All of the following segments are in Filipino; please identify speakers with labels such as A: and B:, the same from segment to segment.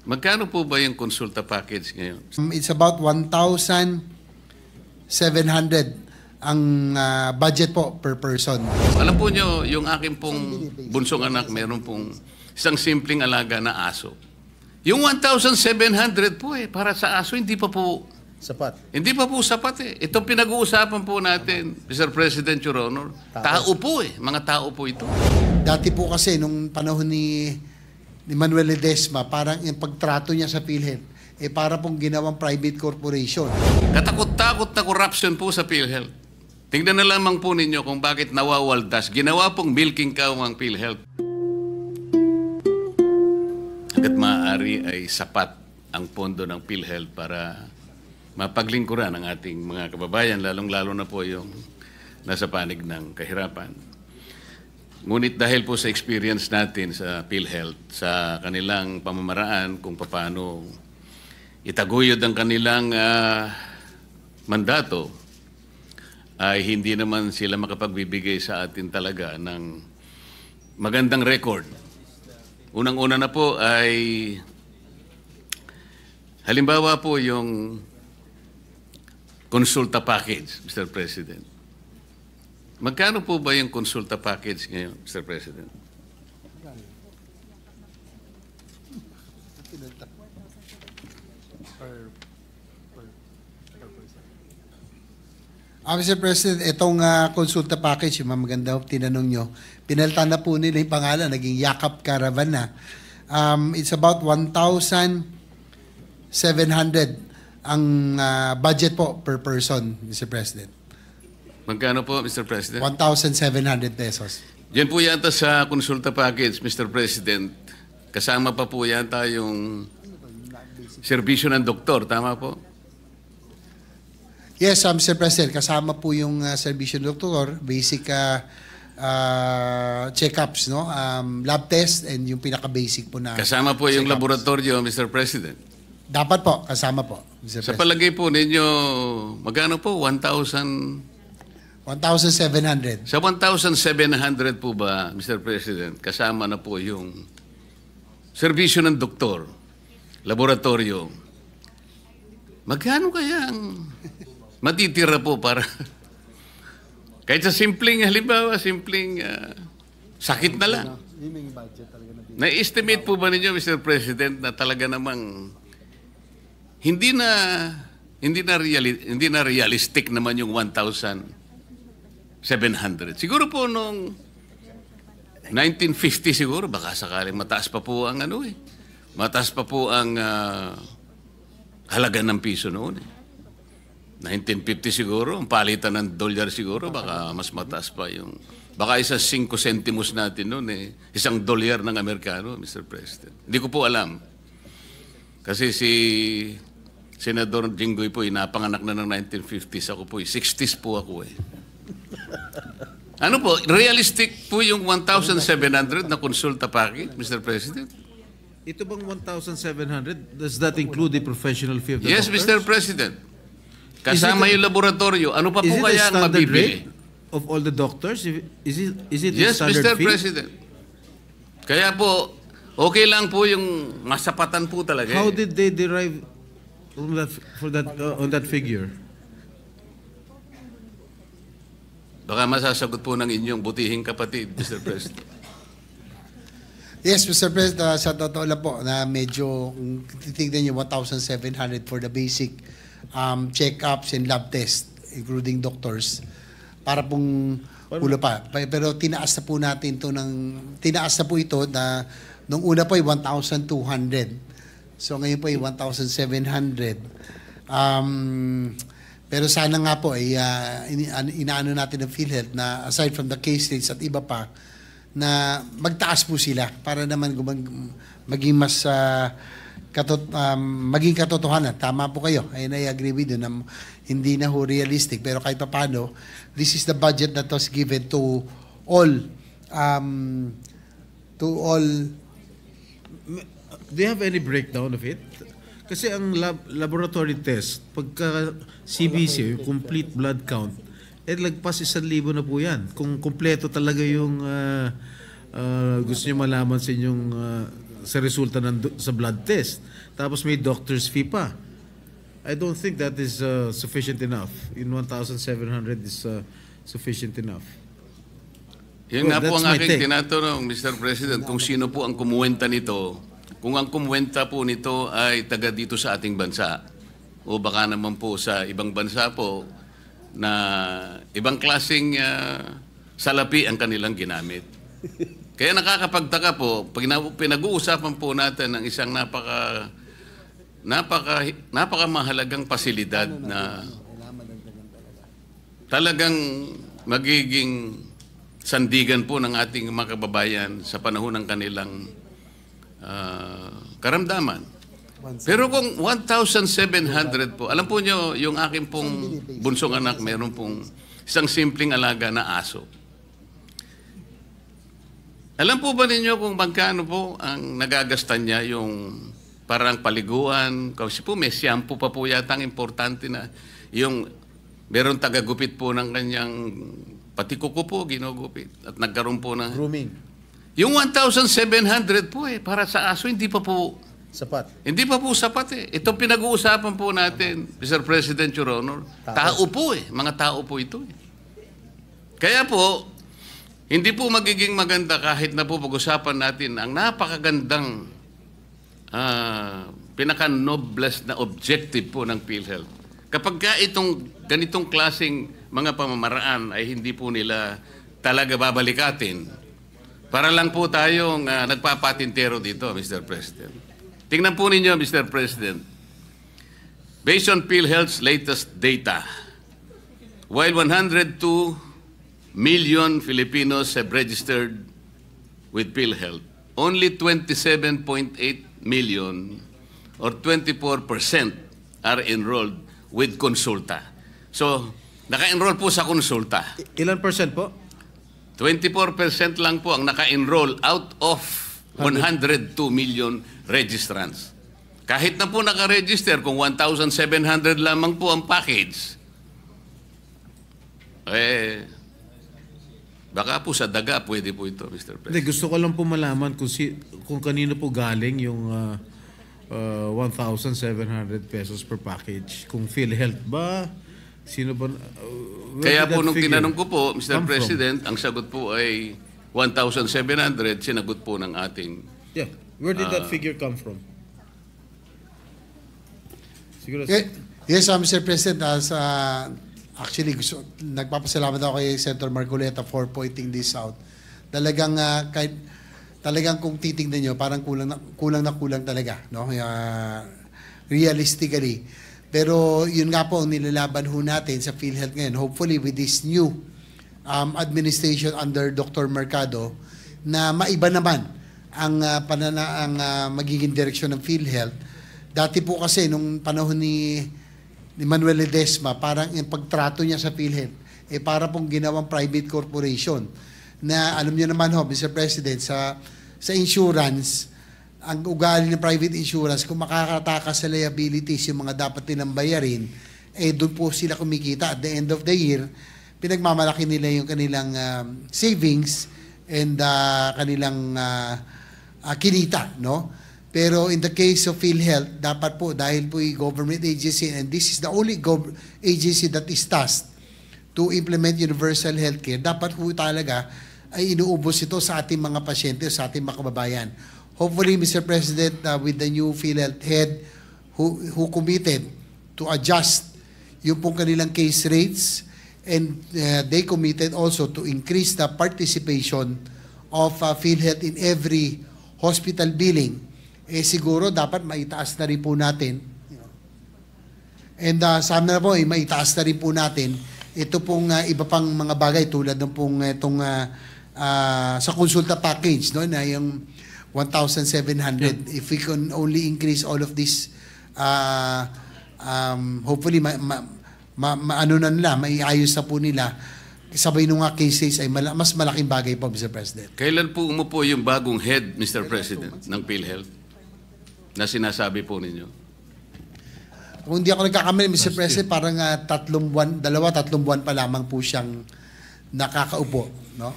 A: Magkano po ba yung konsulta package ngayon?
B: It's about 1,700 ang budget po per person.
A: Alam po nyo, yung aking pong bunsong anak, meron pong isang simpleng alaga na aso. Yung 1,700 po para sa aso, hindi pa po
C: sapat.
A: Hindi pa po sapat Itong pinag-uusapan po natin, Mr. President, Your Honor, tao po mga tao po ito.
B: Dati po kasi, nung panahon ni Manuel Ledesma, parang yung pagtrato niya sa PhilHealth, para pong ginawang private corporation.
A: Katakot-takot na corruption po sa PhilHealth. Tingnan na lamang po ninyo kung bakit nawawaldas. Ginawa pong milking cow ang PhilHealth. Hanggat maaari ay sapat ang pondo ng PhilHealth para mapaglingkuran ang ating mga kababayan, lalong-lalo na po yung nasa panig ng kahirapan. Ngunit dahil po sa experience natin sa PhilHealth, sa kanilang pamamaraan kung paano itaguyod ang kanilang mandato, ay hindi naman sila makapagbibigay sa atin talaga ng magandang record. Unang-una na po ay halimbawa po yung konsulta package, Mr. President. Magkano po ba yung konsulta package ngayon, Mr. President?
B: Mr. President, itong konsulta package, yung maganda tinanong nyo, pinalitan na po nila yung pangalan, naging Yakap Caravan na. It's about 1,700 ang budget po per person, Mr. President.
A: Magkano po, Mr. President?
B: 1,700 pesos.
A: Yan po yata sa konsulta package, Mr. President. Kasama pa po yata yung serbisyo ng doktor, tama po?
B: Yes, Mr. President, kasama po yung serbisyo ng doktor, basic check-ups, no? Lab test, and yung pinaka-basic po na
A: kasama po yung laboratorio, Mr. President.
B: Dapat po, kasama po, Mr.
A: Sa
B: President.
A: palagay po ninyo, magkano po?
B: 1,700.
A: Sa 1,700 po ba, Mr. President, kasama na po yung serbisyo ng doktor, laboratorio. Magkano kaya ang matitira po para kahit sa simpleng, halimbawa, simpleng sakit na lang. Na-estimate po ba ninyo, Mr. President, na talaga namang hindi na realistic naman yung 1,700. Siguro po nung 1950 siguro, baka sakaling mataas pa po ang mataas pa po ang halaga ng piso noon 1950 siguro, ang palitan ng dolyar siguro, baka mas mataas pa yung, baka isa 5 centimos natin noon isang dolyar ng Amerikano, Mr. President. Hindi ko po alam. Kasi si Senador Jinggoy po, napanganak na ng 1950s. Ako po, 60s po ako Ano po, realistic po yung 1,700 na konsulta package, Mr. President?
C: Ito bang 1,700, does that include the professional fee of the
A: Yes,
C: doctors?
A: Mr. President. Kasama yung laboratorio. Ano pa po kaya ang mabibili?
C: Of all the doctors? Is it
A: Yes,
C: the standard
A: Mr.
C: fee?
A: President. Kaya po, okay lang po yung masapatan po talaga.
C: How did they derive on that figure?
A: Baka masasagot po ng inyong butihing kapatid, Mr. President.
B: Yes, Mr. President, sa totoo lang po na medyo, kung titignan nyo, 1,700 for the basic check-ups and lab test, including doctors, para pong ulo pa. Pero tinaas na po natin tinaas na po ito na, nung una po ay 1,200. So ngayon po ay 1,700. Pero sana nga po ay inaano natin ng PhilHealth na aside from the case rates at iba pa, na magtaas po sila para naman maging mas maging katotohanan. Tama po kayo. And I agree with you na hindi na ho realistic. Pero kahit pa paano, this is the budget that was given to all
C: Do you have any breakdown of it? Kasi ang laboratory test, pagka CBC, yung complete blood count, lagpas 1,000 na po yan. Kung kumpleto talaga yung gusto nyo malaman sa inyong sa resulta sa blood test. Tapos may doctor's fee pa. I don't think that is sufficient enough. In 1,700 is sufficient enough.
A: Yun nga po
C: That's
A: ang
C: my
A: aking
C: take.
A: tinatanong, Mr. President, kung sino po ang kumuwenta nito. Kung ang kumuwenta po nito ay taga dito sa ating bansa o baka naman po sa ibang bansa po na ibang klaseng salapi ang kanilang ginamit. Kaya nakakapagtaka po, pag pinag-uusapan po natin ng isang napakamahalagang pasilidad na talagang magiging sandigan po ng ating mga kababayan sa panahon ng kanilang karamdaman. Pero kung 1,700 po, alam po nyo, yung aking pong bunsong anak, meron pong isang simpleng alaga na aso. Alam po ba ninyo kung magkano po ang nagagastan niya yung parang paliguan? Kasi po may shampoo pa po yata ang importante na yung meron tagagupit po ng kanyang pati kuko po ginugupit at nagkaroon po ng
C: Grooming.
A: yung 1,700 po para sa aso hindi pa po
C: Sapat.
A: sapat eh. Ito pinag-uusapan po natin, Mr. President, Your Honor. Tao po mga tao po ito eh. Kaya po, hindi po magiging maganda kahit na po pag-usapan natin ang napakagandang pinaka-noblest na objective po ng PhilHealth. Kapag ka itong ganitong klaseng mga pamamaraan ay hindi po nila talaga babalikatin, para lang po tayong nagpapatintero dito, Mr. President. Tingnan po ninyo, Mr. President. Based on PhilHealth's latest data, while 102 million Filipinos have registered with PhilHealth, only 27.8 million or 24% are enrolled with Consulta. So, naka-enroll po sa Consulta.
C: Ilan percent po?
A: 24% lang po ang naka-enroll out of 102 million registrants. Kahit na po naka-register, kung 1,700 lamang po ang package, baka po sa daga pwede po ito, Mr. President.
C: Hindi, gusto ko lang po malaman kung kanino po galing yung 1,700 pesos per package. Kung PhilHealth ba? Sino ba?
A: Kaya po nung tinanong ko po, Mr. President, ang sagot po ay 1,700, sinagot po ng ating...
C: Yeah. Where did that figure come from? Siguro.
B: Yes, Mr. President, actually, nagpapasalamat ako kay Senator Marcoleta for pointing this out. Talagang kung titingnan nyo, parang kulang talaga, no? Realistically. Pero yun nga po ang nilalaban ho natin sa PhilHealth ngayon. Hopefully with this new administration under Dr. Mercado, na maiba naman ang magiging direksyon ng PhilHealth. Dati po kasi nung panahon ni Manuel Ledesma, parang yung pagtrato niya sa PhilHealth, para pong ginawang private corporation. Na alam niyo naman ho, Mr. President, sa insurance, ang ugali ng private insurance, kung makakatakas sa liabilities yung mga dapat nilang bayarin, doon po sila kumikita. At the end of the year, pinagmamalaki nila yung kanilang savings and kanilang kinita, no? Pero in the case of PhilHealth, dapat po, dahil po yung government agency, and this is the only agency that is tasked to implement universal healthcare, dapat po talaga ay inuubos ito sa ating mga pasyente, sa ating mga kababayan. Hopefully, Mr. President, with the new PhilHealth head who committed to adjust yung pong kanilang case rates, and they committed also to increase the participation of PhilHealth in every hospital billing, siguro dapat maitaas na rin po natin. And sana po maitaas na rin po natin ito pong iba pang mga bagay tulad ng pong itong sa konsulta package, no, na yung 1,700. If we can only increase all of this, hopefully ano na nila, maiayos na po nila. Sabay nung nga cases ay mas malaking bagay po, Mr. President.
A: Kailan po umupo yung bagong head, Mr. President, ng PhilHealth na sinasabi po ninyo?
B: Kung hindi ako nagkakamali, Mr. President, parang 3 buwan pa lamang po siyang nakakaupo, no?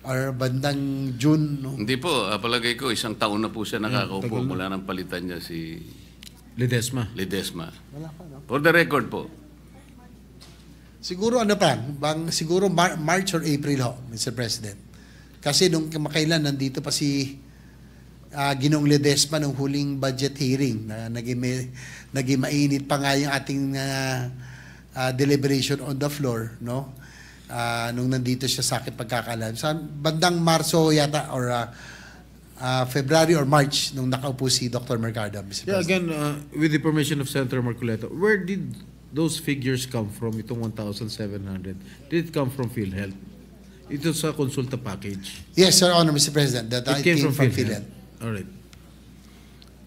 B: or bandang June, no?
A: Hindi po, palagay ko, isang taon na po siya nakakaupo
C: tagal na.
A: mula nang palitan niya si
C: Ledesma.
A: Ledesma.
B: Wala pa, no?
A: For the record po,
B: Siguro ano pa, siguro March or April ho, Mr. President. Kasi nung kamakailan nandito pa si Ginoong Ledesma nung huling budget hearing na naging mainit pa nga yung ating deliberation on the floor, no? Nung nandito siya sa akin pagkakalam. Sa bandang Marso yata or February or March nung nakaupo si Dr. Mercado, Mr.
C: Yeah,
B: President.
C: again, with the permission of Senator Marcoleta, where did those figures come from, itong 1,700? Did it come from PhilHealth? Ito sa konsulta package.
B: Yes, Your Honor, Mr. President, that
C: It
B: I
C: came
B: came
C: from
B: from
C: PhilHealth.
B: PhilHealth.
C: Alright.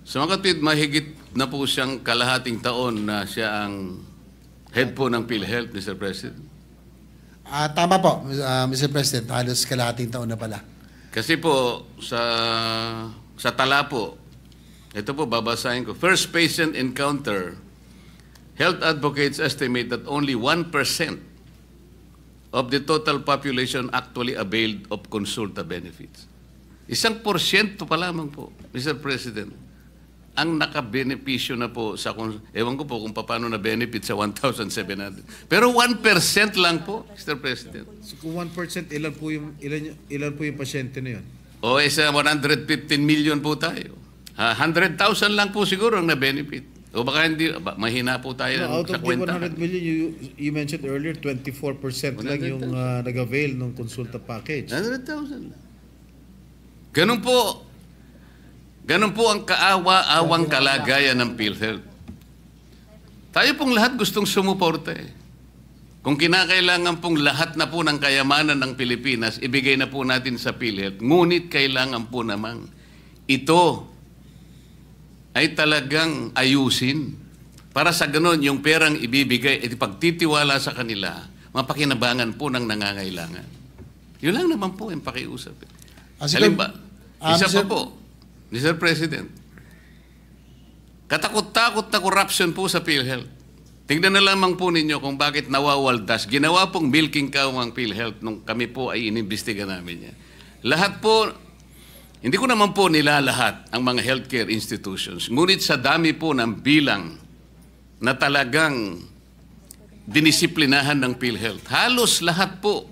A: sa mga kapatid, mahigit na po siyang kalahating taon na siya ang head po ng PhilHealth, Mr. President.
B: Tama po, Mr. President, halos kalahating taon na pala.
A: Kasi po, sa tala po, ito po babasahin ko. First patient encounter, health advocates estimate that only 1% of the total population actually availed of consulta benefits. 1% pa lamang po, Mr. President, ang nakabenepisyo na po sa, ewan ko po kung paano na benefit sa 1,700. Pero 1% lang po, Mr. President.
C: So kung 1%, ilan po yung pasyente na yun?
A: O isa 115 million po tayo. 100,000 lang po siguro ang na-benefit. O baka hindi, mahina po tayo
C: No, out
A: sa
C: of the
A: kwenta.
C: 100 million, you mentioned earlier, 24% lang yung nag-avail ng konsulta package.
A: 100,000 lang. Ganun po ang kaawa-awang kalagayan ng PhilHealth. Tayo pong lahat gustong sumuporta eh. Kung kinakailangan pong lahat na po ng kayamanan ng Pilipinas, ibigay na po natin sa PhilHealth. Ngunit kailangan po namang ito ay talagang ayusin. Para sa ganun, yung perang ibibigay at ipagtitiwala sa kanila, mapakinabangan po ng nangangailangan. Yun lang naman po yung pakiusap. Isa pa po, Mr. President, katakot-takot na corruption po sa PhilHealth. Tingnan na lamang po ninyo kung bakit nawawaldas. Ginawa pong milking cow ang PhilHealth nung kami po ay inimbestiga namin niya. Lahat po, hindi ko naman po nilalahat ang mga healthcare institutions. Ngunit sa dami po ng bilang na talagang dinisiplinahan ng PhilHealth, halos lahat po.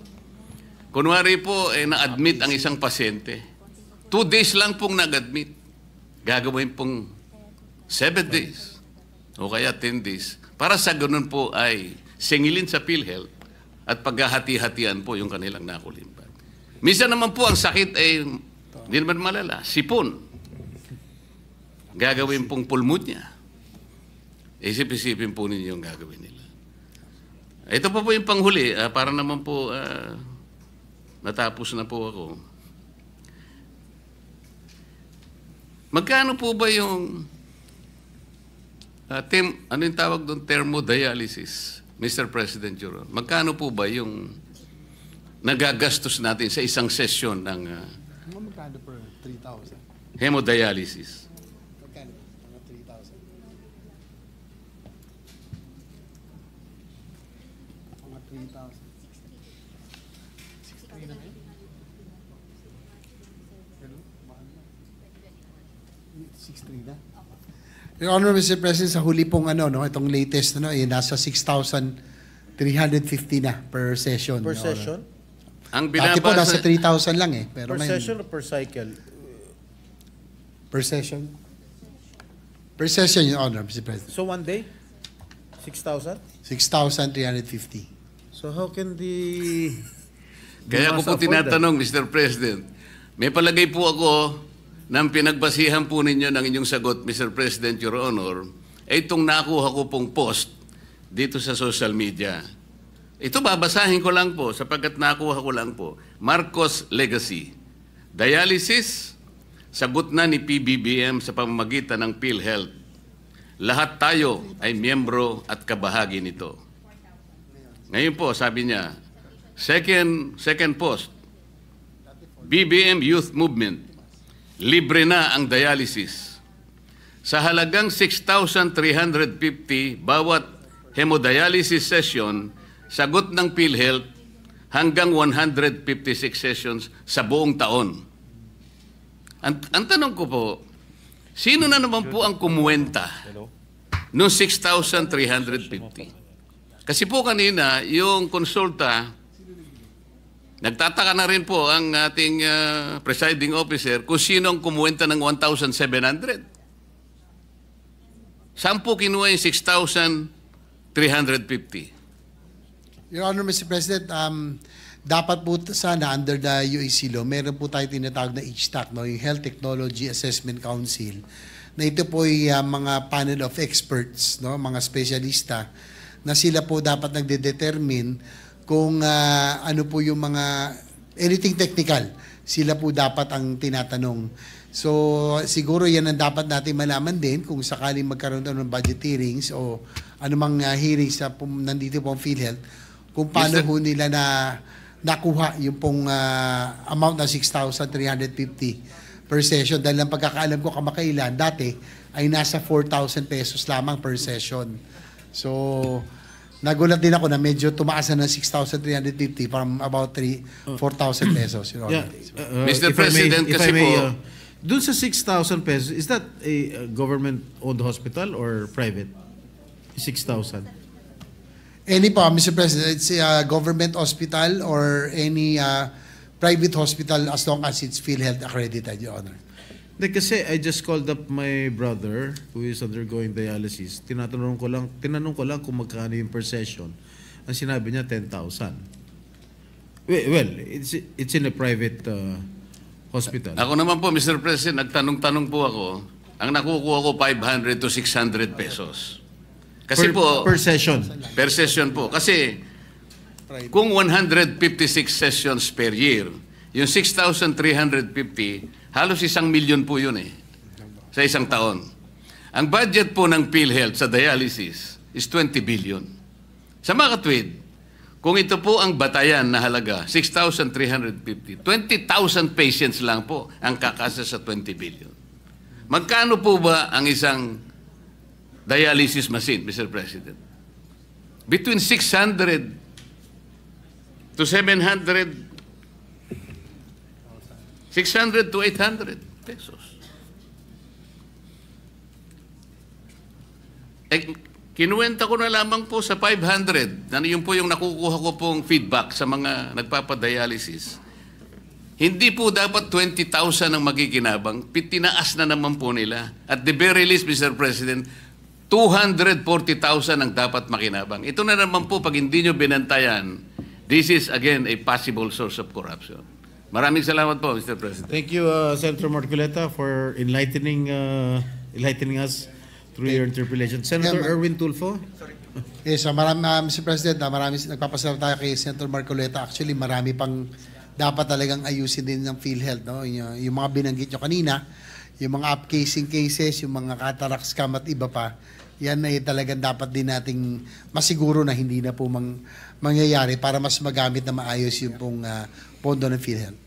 A: Kunwari po, na-admit ang isang pasyente. 2 days lang pong nag-admit. Gagawin pong 7 days o kaya 10 days. Para sa ganun po ay singilin sa PhilHealth at paghahati-hatian po yung kanilang nakulimpan. Minsan naman po ang sakit ay hindi naman malala. Sipon. Gagawin pong pulmonya. Isip-isipin po ninyo yung gagawin nila. Ito pa po yung panghuli. Para naman po natapos na po ako. Magkano po ba yung ano yung tawag doon? Thermodialysis, Mr. President Juro. Magkano po ba yung nagagastos natin sa isang session ng
B: Magkano per 3,000?
A: hemodialysis?
B: Magkano? Mga 3,000. Mga 3,000. 6,300 na ngayon? Ganun? Mahal na. 6,300 na? Your Honor, Mr. President, sa huli pong itong latest, nasa 6,350 na per session.
D: Per
B: Your
D: session?
A: Ang
B: Dati po nasa
A: binabasa,
B: 3,000 lang eh. Pero
D: Per
B: ngayon,
D: session or per cycle?
B: per session? Per session, Your Honor, Mr. President.
D: So one day? 6,000?
B: 6,350.
D: So how can the
A: kaya ko po
D: afford that?
A: tinatanong, Mr. President, may palagay po ako ng pinagbasihan po ninyo ng inyong sagot, Mr. President, Your Honor, ay itong nakuha ko pong post dito sa social media. Ito babasahin ko lang po sapagkat nakuha ko lang po. Marcos Legacy. Dialysis, sagot na ni PBBM sa pamamagitan ng PhilHealth. Lahat tayo ay miyembro at kabahagi nito. Ngayon po, sabi niya, second post, BBM Youth Movement. Libre na ang dialysis. Sa halagang 6,350 bawat hemodialysis session, sagot ng PhilHealth, hanggang 156 sessions sa buong taon. Ang tanong ko po, sino na naman po ang kumuwenta noong 6,350? Kasi po kanina, yung konsulta, nagtataka na rin po ang ating presiding officer kung sino ang kumuwenta ng 1,700. Saan po kinuha yung 6,350?
B: Your Honor, Mr. President, dapat po sana under the UAC law, meron po tayo tinatawag na HTAC, no, yung Health Technology Assessment Council, na ito po ay mga panel of experts, no, mga spesyalista, na sila po dapat nagde-determine kung ano po yung mga, anything technical, sila po dapat ang tinatanong. So, siguro yan ang dapat natin malaman din kung sakaling magkaroon ng budget hearings o anumang hearings na nandito po ang PhilHealth, kung paano ho nila nakuha yung pong amount na 6,350 per session. Dahil ang pagkakaalam ko kamakailan, dati ay nasa 4,000 pesos lamang per session. So, nagulat din ako na medyo tumaas na ng 6,350 from about 4,000 pesos. Your Honor.
A: Mr. President, kasi po,
C: dun sa 6,000 pesos, is that a government-owned hospital or private? 6,000.
B: Any po, Mr. President, it's a government hospital or any private hospital as long as it's PhilHealth accredited, Your Honor.
C: Hindi, kasi I just called up my brother who is undergoing dialysis. Tinanong ko lang kung magkano yung per session. Ang sinabi niya, 10,000. Well, it's in a private hospital.
A: ako naman po, Mr. President, nagtanong-tanong po ako, ang nakukuha ko 500 to 600 pesos. Kasi
C: per session.
A: Per session po. Kasi kung 156 sessions per year, yung 6,350, halos 1,000,000 po yun sa isang taon. Ang budget po ng PhilHealth sa dialysis is 20 billion. Sa mga katwid, kung ito po ang batayan na halaga, 6,350, 20,000 patients lang po ang kakasa sa 20 billion. Magkano po ba ang isang dialysis machine, Mr. President? Between 600 to 700, 600 to 800 pesos. Kinuwenta ko na lamang po sa 500, na yun po yung nakukuha ko pong feedback sa mga nagpapadialysis. Hindi po dapat 20,000 ang magikinabang, tinaas na naman po nila. At the very least, Mr. President, 240,000 ang dapat makinabang. Ito na naman po, pag hindi nyo binantayan, this is again a possible source of corruption. Maraming salamat po, Mr. President.
C: Thank you, Senator Marcoleta, for enlightening us through your interpellation. Senator Erwin Tulfo?
B: Yes, Mr. President, marami nagpapasalamat tayo kay Senator Marcoleta. Actually, marami pang dapat talagang ayusin din ng PhilHealth, no? Yung mga binanggit nyo kanina, yung mga upcasing cases, yung mga cataract scam at iba pa, yan ay talagang dapat din nating masiguro na hindi na po mangyayari para mas magamit na maayos yung pong pondo ng PhilHealth.